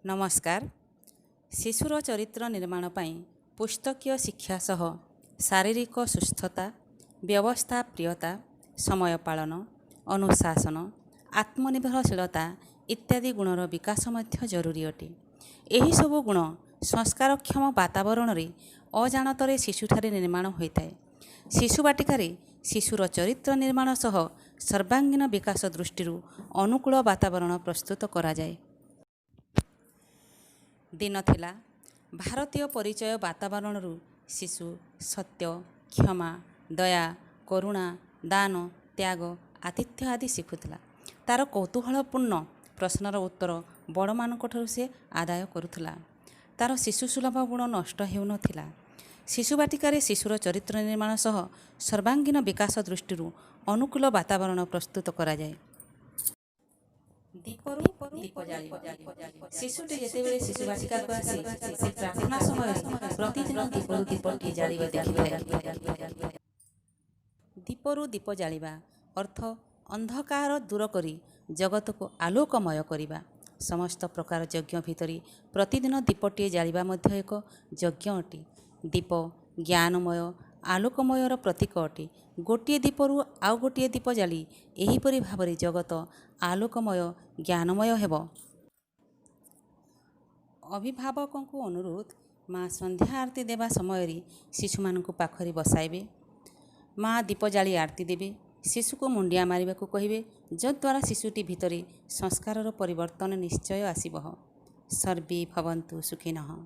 नमस्कार। शिशुर चरित्र निर्माण पाई पुस्तकीय शिक्षा सह शारीरिक सुस्थता, व्यवस्था प्रियता, समय पालन, अनुशासन, आत्मनिर्भरशीलता इत्यादि गुणर विकास मध्य जरूरी अटे। एही सबु गुण संस्कारक्षम वातावरण रे अजाणतरे शिशुठारे निर्माण होइताए। शिशु बाटिकारे शिशुर चरित्र निर्माण सह सर्वांगीन विकास दृष्टि अनुकूल वातावरण प्रस्तुत करा जाए। दिन थिला भारतीय परिचय वातावरण शिशु सत्य, क्षमा, दया, करुणा, दान, त्याग, आतिथ्य आदि शिखुला। तार कौतूहलपूर्ण प्रश्नर उत्तर बड़ मानक से आदाय करुला। तार शिशुसुलभ गुण नष्ट हेउ नथिला। शिशु बाटिकारे शिशुर चरित्र निर्माण सह सर्वांगीन विकास दृष्टि अनुकूल वातावरण प्रस्तुत करा जाए। दीपरू दीप जालिबा। शिशुटी जेतेबेले शिशु बाटिका को आसी से प्रार्थना समय प्रतिदिन दीपरू दीपटी जालिबा देखिथाए। दीपरू दीप जालिबा अर्थ अंधकार दूर करी जगत को आलोकमय करिबा। समस्त प्रकार यज्ञ भितरी प्रतिदिन दीपटी जालिबा मध्य एक यज्ञ अटे। दीप ज्ञानमय आलोकमयर प्रतीक अटे। गोटे दीपरू आउ गोटे दीप जाली एहीपरि भावरे जगत आलोकमय ज्ञानमय हेब। अभिभावकों को अनुरोध, माँ संध्या आरती देवा समय शिशु मानक पाखरी बसाइबे। माँ दीप जाली आरती देवे। शिशु को मुंडिया मारिबा को कहिबे, जद्वारा शिशुटी भितरे संस्कारर परिवर्तन निश्चय आसिबह। सर्वे भवन्तु सुखिनः।